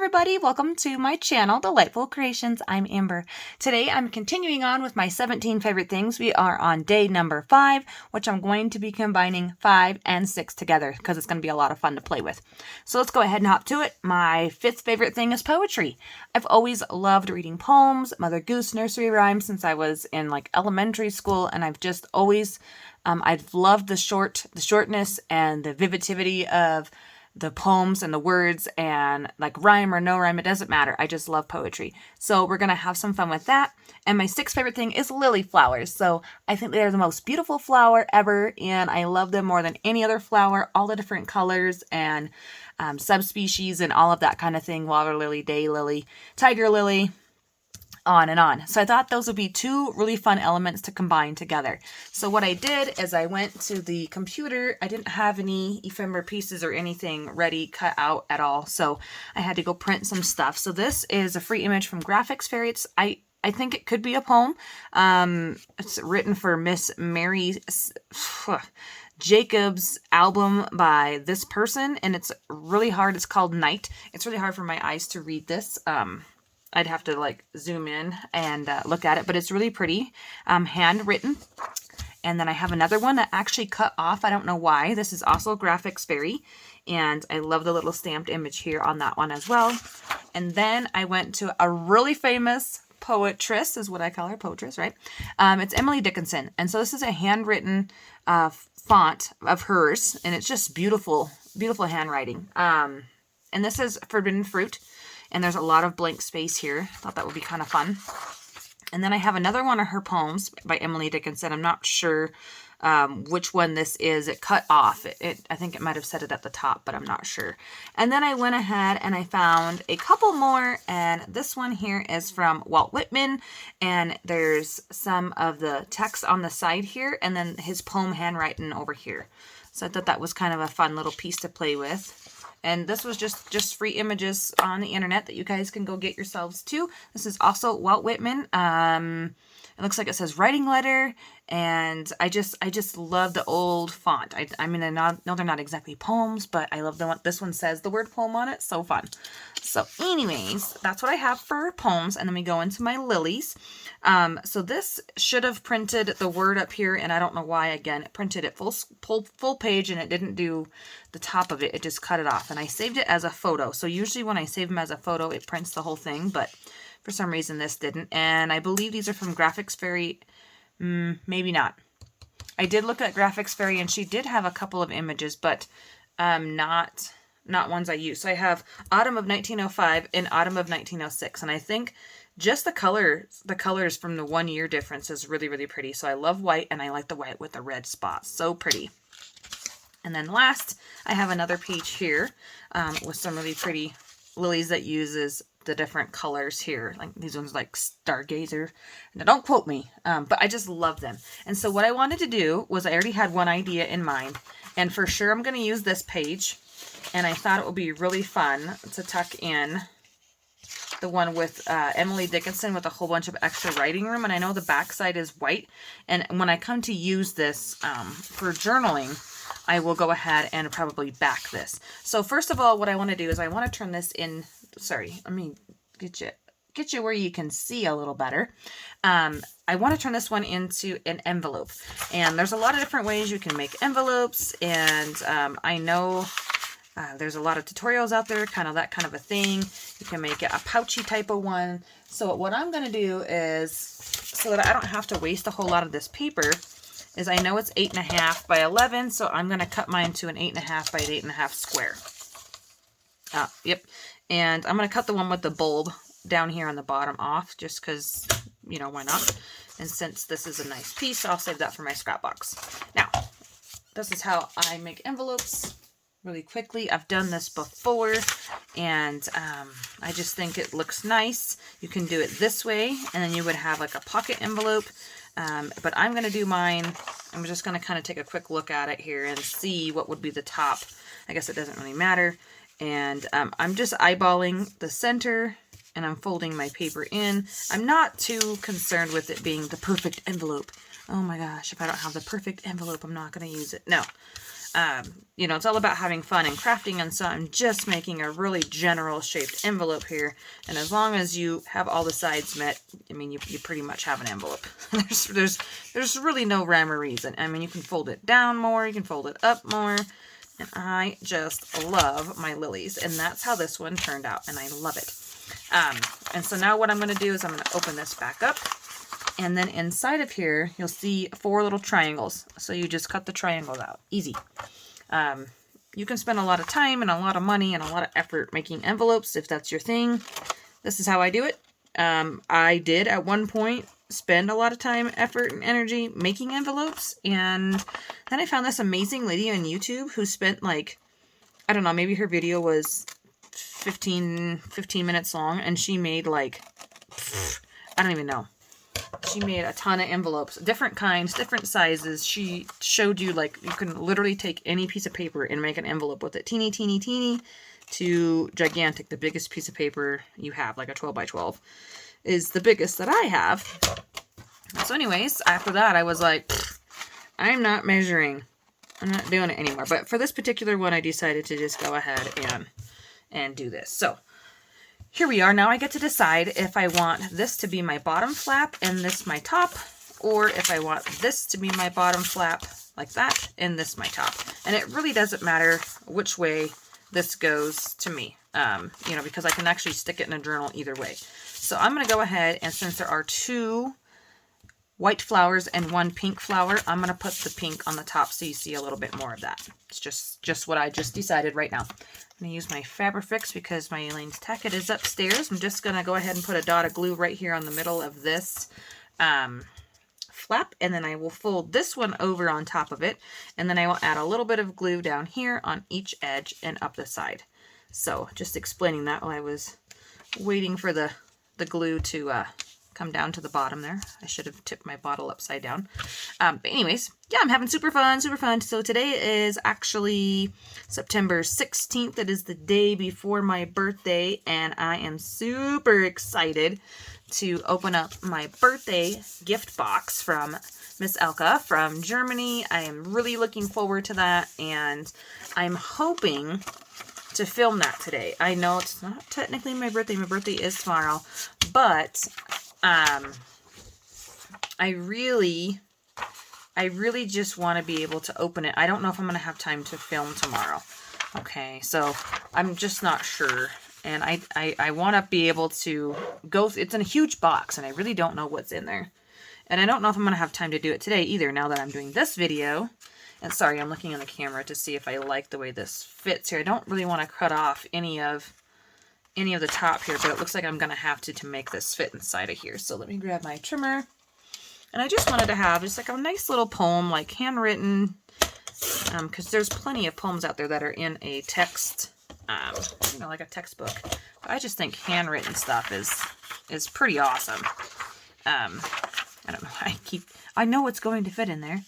everybody, welcome to my channel, Delightful Creations. I'm Amber. Today I'm continuing on with my 17 favorite things. We are on day number 5, which I'm going to be combining 5 and 6 together because it's going to be a lot of fun to play with. So let's go ahead and hop to it. My 5th favorite thing is poetry. I've always loved reading poems, Mother Goose nursery rhymes since I was in elementary school, and I've just always I've loved the shortness and the vividity of the poems and the words, and rhyme or no rhyme, it doesn't matter. I just love poetry. So we're going to have some fun with that. And my 6th favorite thing is lily flowers. So I think they're the most beautiful flower ever, and I love them more than any other flower, all the different colors and subspecies and all of that kind of thing. Water lily, day lily, tiger lily, on and on. So I thought those would be 2 really fun elements to combine together. So what I did is I went to the computer. I didn't have any ephemera pieces or anything ready cut out at all, so I had to go print some stuff. So this is a free image from Graphics Fairy. I think it could be a poem. It's written for Miss Mary Jacobs' album by this person, and it's really hard. It's called Night. It's really hard for my eyes to read this. I'd have to zoom in and look at it, but it's really pretty, handwritten. And then I have another one that actually cut off. I don't know why. This is also Graphics Fairy, and I love the little stamped image here on that one as well. And then I went to a really famous poetress, is what I call her, poetress, right? It's Emily Dickinson, and so this is a handwritten font of hers, and it's just beautiful, beautiful handwriting. And this is Forbidden Fruit. And there's a lot of blank space here. I thought that would be kind of fun. And then I have another one of her poems by Emily Dickinson. I'm not sure which one this is. It cut off. I think it might have said it at the top, but I'm not sure. And then I went ahead and I found a couple more. And this one here is from Walt Whitman. And there's some of the text on the side here. And then his poem handwriting over here. So I thought that was kind of a fun little piece to play with. And this was just free images on the internet that you guys can go get yourselves too. This is also Walt Whitman. It looks like it says writing letter, and I just love the old font. I mean, I know they're not exactly poems, but I love the one. This one says the word poem on it. So fun. So anyways, that's what I have for poems, and then we go into my lilies. So this should have printed the word up here, and I don't know why. Again, it printed it full page, and it didn't do the top of it. It just cut it off, and I saved it as a photo. So usually when I save them as a photo, it prints the whole thing, but for some reason this didn't. And I believe these are from Graphics Fairy. Maybe not. I did look at Graphics Fairy, and she did have a couple of images, but not ones I use. So I have Autumn of 1905 and Autumn of 1906, and I think just the colors from the 1 year difference is really, really pretty. So I love white, and I like the white with the red spots. So pretty. And then last, I have another page here with some really pretty lilies that uses the different colors here. Like these ones like Stargazer. Now don't quote me, but I just love them. And so what I wanted to do was I already had one idea in mind, and for sure I'm going to use this page, and I thought it would be really fun to tuck in the one with Emily Dickinson with a whole bunch of extra writing room. And I know the back side is white, and when I come to use this for journaling, I will go ahead and probably back this. So first of all, what I want to do is I want to turn this in. Sorry, let me get you where you can see a little better. I want to turn this one into an envelope, and there's a lot of different ways you can make envelopes, and I know there's a lot of tutorials out there, that kind of a thing. You can make it a pouchy type of one. So what I'm going to do is, so that I don't have to waste a whole lot of this paper, is I know it's 8.5 by 11, so I'm going to cut mine to an 8.5 by 8.5 square. Yep. And I'm going to cut the one with the bulb down here on the bottom off, just because, why not? And since this is a nice piece, I'll save that for my scrap box. Now, this is how I make envelopes really quickly. I've done this before, and I just think it looks nice. You can do it this way, and then you would have like a pocket envelope. But I'm going to do mine. I'm just going to kind of take a quick look at it here and see what would be the top. I guess it doesn't really matter. And I'm just eyeballing the center, and I'm folding my paper in. I'm not too concerned with it being the perfect envelope. Oh my gosh, if I don't have the perfect envelope, I'm not going to use it. No. you know, it's all about having fun and crafting, and so I'm just making a really general shaped envelope here. And as long as you have all the sides met, I mean, you pretty much have an envelope. there's really no rhyme or reason. I mean, you can fold it down more, you can fold it up more, and I just love my lilies. And that's how this one turned out, and I love it. And so now what I'm going to do is I'm going to open this back up. And then inside of here, you'll see 4 little triangles. So you just cut the triangles out. Easy. You can spend a lot of time and a lot of money and a lot of effort making envelopes if that's your thing. This is how I do it. I did at one point spend a lot of time, effort, and energy making envelopes. And then I found this amazing lady on YouTube who spent like, I don't know, maybe her video was 15 minutes long. And she made like, I don't even know. She made a ton of envelopes, different kinds, different sizes. She showed you, like, you can literally take any piece of paper and make an envelope with it. Teeny, teeny, teeny to gigantic. The biggest piece of paper you have, like a 12 by 12, is the biggest that I have. So anyways, after that, I was like, I'm not measuring. I'm not doing it anymore. But for this particular one, I decided to just go ahead and do this. So here we are. Now I get to decide if I want this to be my bottom flap and this my top, or if I want this to be my bottom flap like that and this my top. And it really doesn't matter which way this goes to me, you know, because I can actually stick it in a journal either way. So I'm going to go ahead, and since there are 2 white flowers and 1 pink flower, I'm going to put the pink on the top so you see a little bit more of that. It's just what I just decided right now. I'm going to use my Fabrifix because my Elaine's Tacket is upstairs. I'm just going to go ahead and put a dot of glue right here on the middle of this flap, and then I will fold this one over on top of it, and then I will add a little bit of glue down here on each edge and up the side. So just explaining that while I was waiting for the glue to come down to the bottom there. I should have tipped my bottle upside down. But anyways, yeah, I'm having super fun, super fun. So today is actually September 16th. It is the day before my birthday, and I am super excited to open up my birthday gift box from Miss Elka from Germany. I am really looking forward to that, and I'm hoping to film that today. I know it's not technically my birthday. My birthday is tomorrow, but I really just want to be able to open it. I don't know if I'm going to have time to film tomorrow. Okay, so I'm just not sure. And I want to be able to go, it's in a huge box, and I really don't know what's in there. And I don't know if I'm going to have time to do it today either, now that I'm doing this video. And sorry, I'm looking in the camera to see if I like the way this fits here. I don't really want to cut off any of the top here, but it looks like I'm going to have to make this fit inside of here. So let me grab my trimmer. And I just wanted to have just like a nice little poem, like handwritten, because there's plenty of poems out there that are in a text, you know, like a textbook. But I just think handwritten stuff is pretty awesome. I don't know. I know it's going to fit in there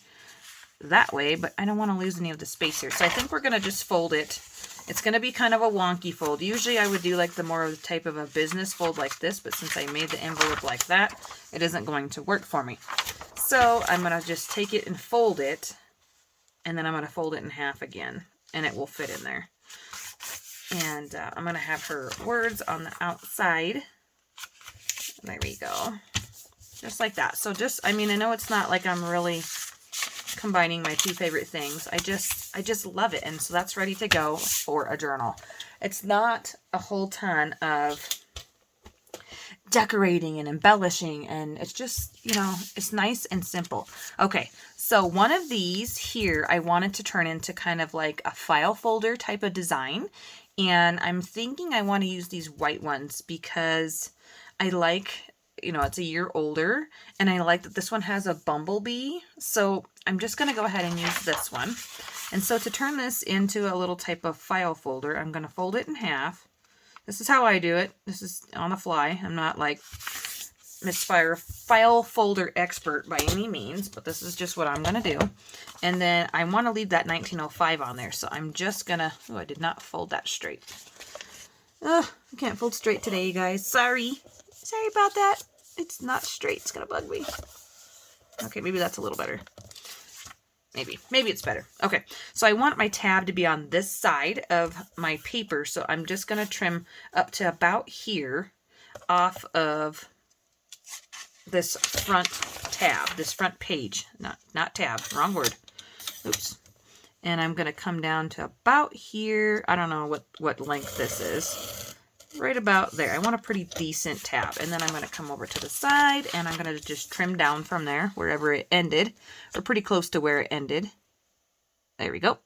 that way, but I don't want to lose any of the space here. So I think we're going to just fold it. It's going to be kind of a wonky fold. Usually I would do like the more of the type of a business fold like this, but since I made the envelope like that, it isn't going to work for me. So I'm going to just take it and fold it, and then I'm going to fold it in half again, and it will fit in there. And I'm going to have her words on the outside. There we go. Just like that. So just, I mean, I know it's not like I'm really combining my 2 favorite things. I just love it, and so that's ready to go for a journal. It's not a whole ton of decorating and embellishing, and it's just, you know, it's nice and simple. Okay, so one of these here I wanted to turn into kind of like a file folder type of design, and I'm thinking I want to use these white ones because I like, you know, it's a year older, and I like that this one has a bumblebee. So I'm just going to go ahead and use this one. And so to turn this into a little type of file folder, I'm going to fold it in half. This is how I do it. This is on the fly. I'm not like Miss File Folder expert by any means, but this is just what I'm going to do. And then I want to leave that 1905 on there. So I'm just going to, oh, I did not fold that straight. Oh, I can't fold straight today, you guys. Sorry. Sorry about that. It's not straight. It's going to bug me. Okay, maybe that's a little better. Maybe it's better. Okay, so I want my tab to be on this side of my paper, so I'm just going to trim up to about here off of this front tab, this front page, not tab, wrong word. Oops. And I'm going to come down to about here. I don't know what length this is. Right about there. I want a pretty decent tab. And then I'm going to come over to the side, and I'm going to just trim down from there, wherever it ended, or pretty close to where it ended. There we go.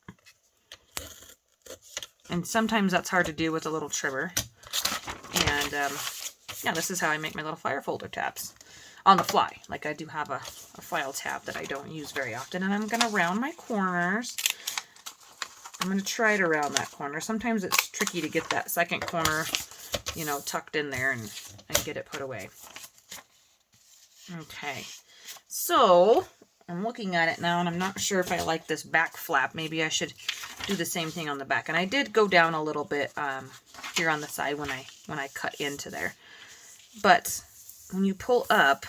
And sometimes that's hard to do with a little trimmer. And yeah, this is how I make my little file folder tabs on the fly. Like, I do have a file tab that I don't use very often. And I'm going to round my corners. I'm going to try to round that corner. Sometimes it's tricky to get that second corner, you know, tucked in there and get it put away. Okay, so I'm looking at it now, and I'm not sure if I like this back flap. Maybe I should do the same thing on the back. And I did go down a little bit here on the side when I cut into there. But when you pull up,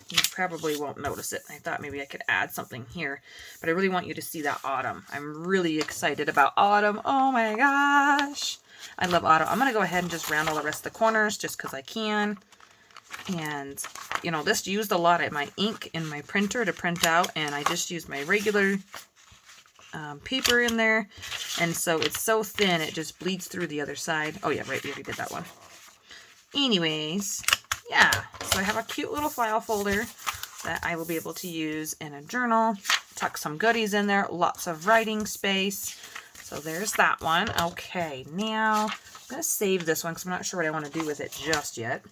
you probably won't notice it. I thought maybe I could add something here, but I really want you to see that autumn. I'm really excited about autumn. Oh my gosh. I love autumn. I'm going to go ahead and just round all the rest of the corners just because I can. And, you know, this used a lot of my ink in my printer to print out, and I just used my regular paper in there. And so it's so thin, it just bleeds through the other side. Oh yeah, right, we already did that one. Anyways, yeah, so I have a cute little file folder that I will be able to use in a journal, tuck some goodies in there, lots of writing space. So there's that one. Okay, now I'm going to save this one because I'm not sure what I want to do with it just yet.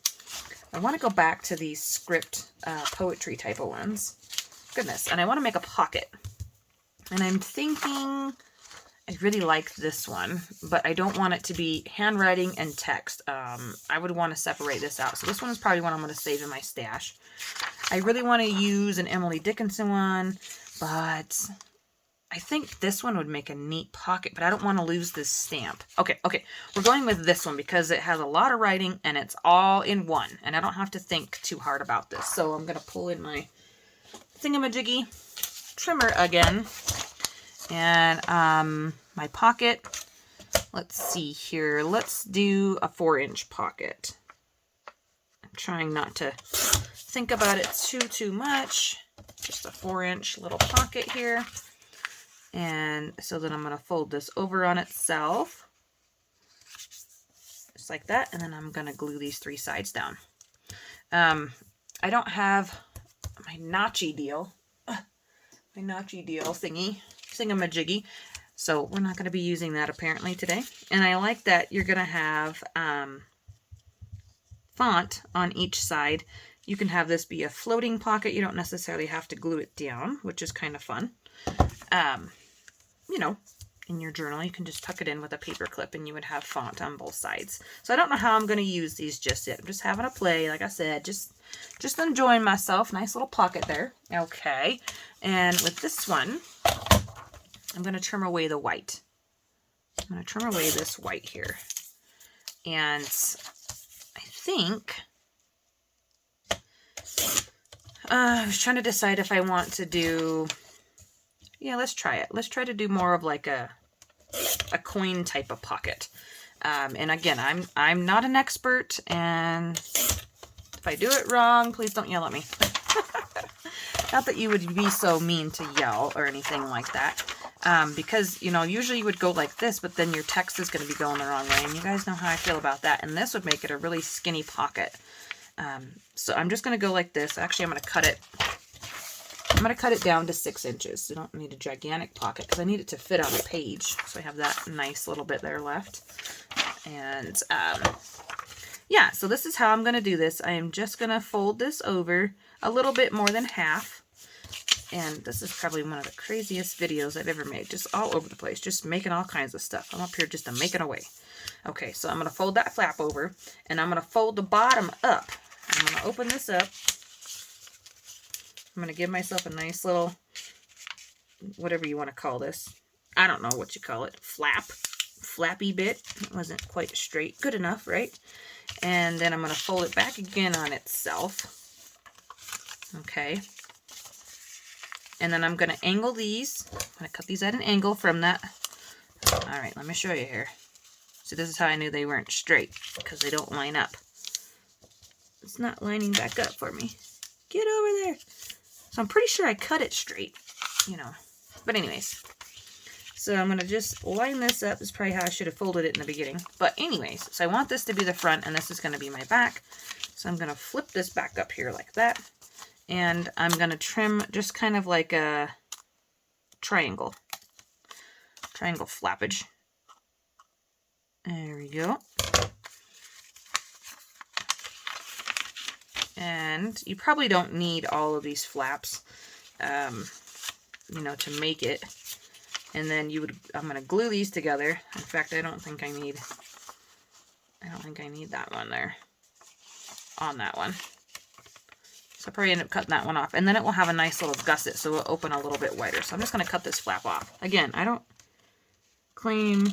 I want to go back to these script poetry type of ones. Goodness, and I want to make a pocket. And I'm thinking I really like this one, but I don't want it to be handwriting and text. I would want to separate this out. So this one is probably one I'm going to save in my stash. I really want to use an Emily Dickinson one, but I think this one would make a neat pocket, but I don't want to lose this stamp. Okay, we're going with this one because it has a lot of writing and it's all in one, and I don't have to think too hard about this. So I'm going to pull in my thingamajiggy trimmer again. And my pocket, let's see here. Let's do a 4-inch pocket. I'm trying not to think about it too much. Just a 4-inch little pocket here. And so then I'm going to fold this over on itself. Just like that. And then I'm going to glue these 3 sides down. I don't have my notchy deal. My notchy deal thingamajiggy. So we're not going to be using that apparently today. And I like that you're going to have font on each side. You can have this be a floating pocket. You don't necessarily have to glue it down, which is kind of fun. You know, in your journal, you can just tuck it in with a paper clip and you would have font on both sides. So I don't know how I'm going to use these just yet. I'm just having a play, like I said, just enjoying myself. Nice little pocket there. Okay. And with this one, I'm going to trim away the white. I'm going to trim away this white here. And I think I was trying to decide if I want to do, yeah, let's try it. Let's try to do more of like a coin type of pocket. And again, I'm not an expert, and if I do it wrong, please don't yell at me. Not that you would be so mean to yell or anything like that. Because, you know, usually you would go like this, but then your text is going to be going the wrong way. And you guys know how I feel about that. And this would make it a really skinny pocket. So I'm just going to go like this. Actually, I'm going to cut it. I'm going to cut it down to 6 inches. So I don't need a gigantic pocket because I need it to fit on a page. So I have that nice little bit there left. And, yeah, so this is how I'm going to do this. I am just going to fold this over a little bit more than half. And this is probably one of the craziest videos I've ever made. Just all over the place. Just making all kinds of stuff. I'm up here just to make it away. Okay, so I'm going to fold that flap over. And I'm going to fold the bottom up. I'm going to open this up. I'm going to give myself a nice little, whatever you want to call this. I don't know what you call it. Flappy bit. It wasn't quite straight. Good enough, right? And then I'm going to fold it back again on itself. Okay. And then I'm going to angle these. I'm going to cut these at an angle from that. All right, let me show you here. So this is how I knew they weren't straight, because they don't line up. It's not lining back up for me. Get over there. So I'm pretty sure I cut it straight, you know. But anyways, so I'm going to just line this up. This is probably how I should have folded it in the beginning. But anyways, so I want this to be the front, and this is going to be my back. So I'm going to flip this back up here like that. And I'm going to trim just kind of like a triangle flappage. There we go. And you probably don't need all of these flaps, you know, to make it. And then I'm going to glue these together. In fact, I don't think I need that one there on that one. So I'll probably end up cutting that one off. And then it will have a nice little gusset, so it will open a little bit wider. So I'm just going to cut this flap off. Again, I don't claim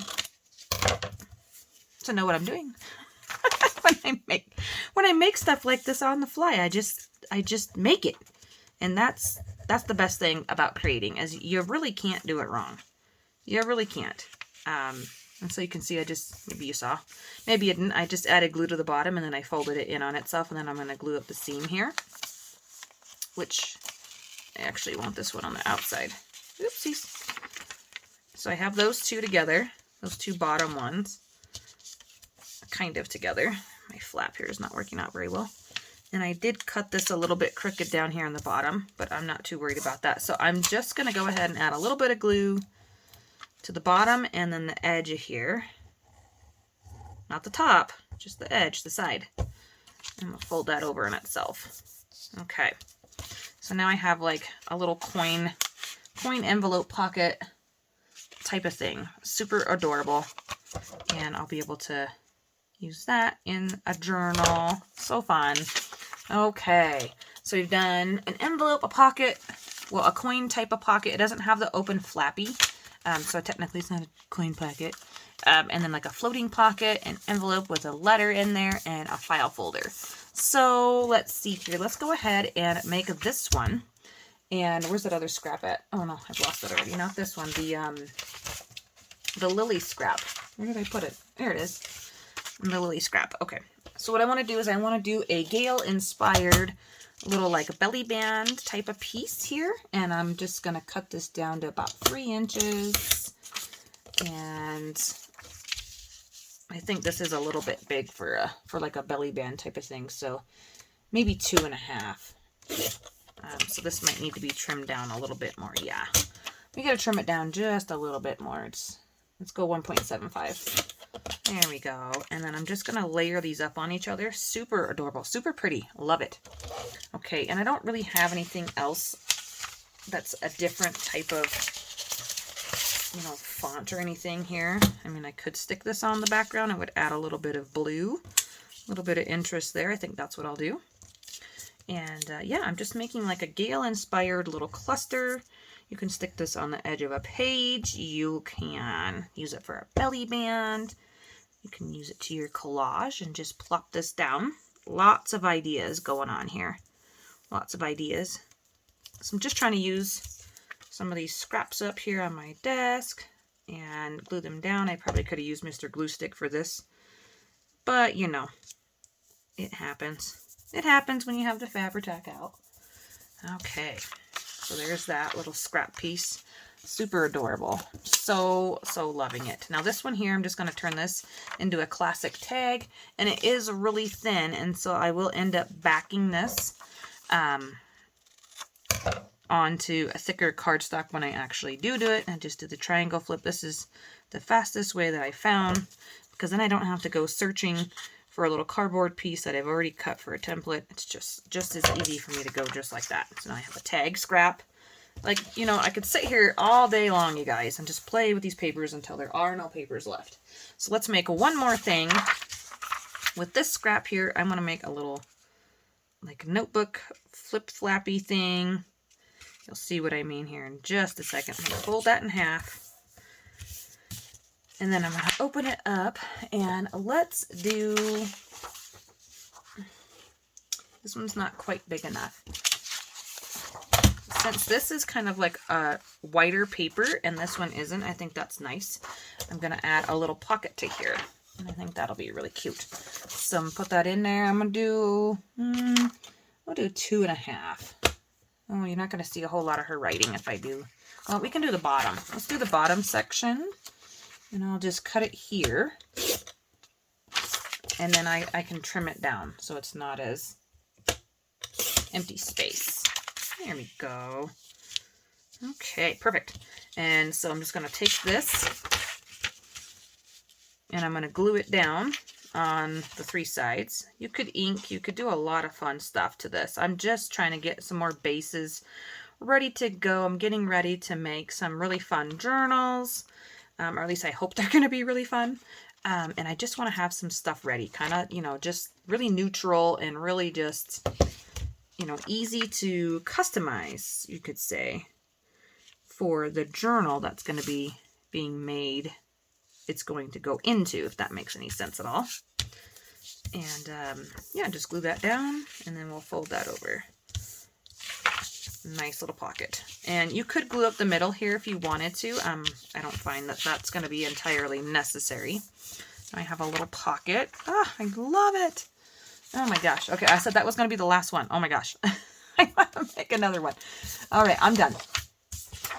to know what I'm doing. when I make stuff like this on the fly, I just make it. And that's the best thing about creating, is you really can't do it wrong. You really can't. And so you can see maybe you saw, maybe you didn't, I just added glue to the bottom and then I folded it in on itself, and then I'm going to glue up the seam here, which I actually want this one on the outside. Oopsies. So I have those two together, those two bottom ones, kind of together. My flap here is not working out very well. And I did cut this a little bit crooked down here on the bottom, but I'm not too worried about that. So I'm just going to go ahead and add a little bit of glue to the bottom and then the edge of here. Not the top, just the edge, the side. And we'll fold that over in itself. Okay. So now I have like a little coin envelope pocket type of thing. Super adorable. And I'll be able to use that in a journal. So fun. Okay, so we've done an envelope, a pocket, well, a coin type of pocket. It doesn't have the open flappy, so technically it's not a coin pocket. And then like a floating pocket, an envelope with a letter in there, and a file folder. So let's see here. Let's go ahead and make this one. And where's that other scrap at? Oh no, I've lost it already. Not this one. The lily scrap. Where did I put it? There it is. The lily scrap. Okay. So what I want to do is I want to do a Gale-inspired little like belly band type of piece here. And I'm just going to cut this down to about 3 inches. And I think this is a little bit big for like a belly band type of thing. So maybe 2.5. So this might need to be trimmed down a little bit more. Yeah. We got to trim it down just a little bit more. Let's go 1.75. There we go. And then I'm just going to layer these up on each other. Super adorable. Super pretty. Love it. Okay, and I don't really have anything else that's a different type of, you know, font or anything here. I mean, I could stick this on the background. I would add a little bit of blue. A little bit of interest there. I think that's what I'll do. And yeah, I'm just making like a Gale-inspired little cluster. You can stick this on the edge of a page. You can use it for a belly band. You can use it to your collage and just plop this down. Lots of ideas going on here. Lots of ideas. So I'm just trying to use some of these scraps up here on my desk and glue them down. I probably could have used Mr. Glue Stick for this. But, you know, it happens. It happens when you have the Fabri-Tac out. Okay. So there's that little scrap piece. Super adorable. So loving it. Now this one here, I'm just going to turn this into a classic tag. And it is really thin. And so I will end up backing this onto a thicker cardstock when I actually do it. And just do the triangle flip. This is the fastest way that I found. Because then I don't have to go searching for a little cardboard piece that I've already cut for a template. It's just as easy for me to go just like that. So now I have a tag scrap. Like, you know, I could sit here all day long, you guys, and just play with these papers until there are no papers left. So let's make one more thing. With this scrap here, I'm going to make a little, like, notebook flip-flappy thing. You'll see what I mean here in just a second. I'm going to fold that in half. And then I'm going to open it up, and let's do, this one's not quite big enough. Since this is kind of like a whiter paper and this one isn't, I think that's nice. I'm going to add a little pocket to here. And I think that'll be really cute. So I'm going to put that in there. I'm going to do, I'll do 2.5. Oh, you're not going to see a whole lot of her writing if I do. Well, we can do the bottom. Let's do the bottom section. And I'll just cut it here. And then I can trim it down so it's not as empty space. There we go. Okay, perfect. And so I'm just going to take this and I'm going to glue it down on the 3 sides. You could ink, you could do a lot of fun stuff to this. I'm just trying to get some more bases ready to go. I'm getting ready to make some really fun journals, or at least I hope they're going to be really fun. And I just want to have some stuff ready, kind of, you know, just really neutral and really just, you know, easy to customize, you could say, for the journal that's going to be being made. It's going to go into, if that makes any sense at all. And yeah, just glue that down and then we'll fold that over. Nice little pocket. And you could glue up the middle here if you wanted to. I don't find that that's going to be entirely necessary. I have a little pocket. Ah, I love it. Oh my gosh. Okay, I said that was going to be the last one. Oh my gosh. I want to make another one. All right, I'm done.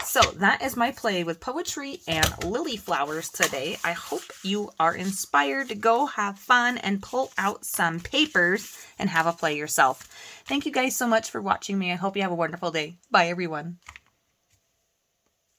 So that is my play with poetry and lily flowers today. I hope you are inspired to go have fun and pull out some papers and have a play yourself. Thank you guys so much for watching me. I hope you have a wonderful day. Bye, everyone.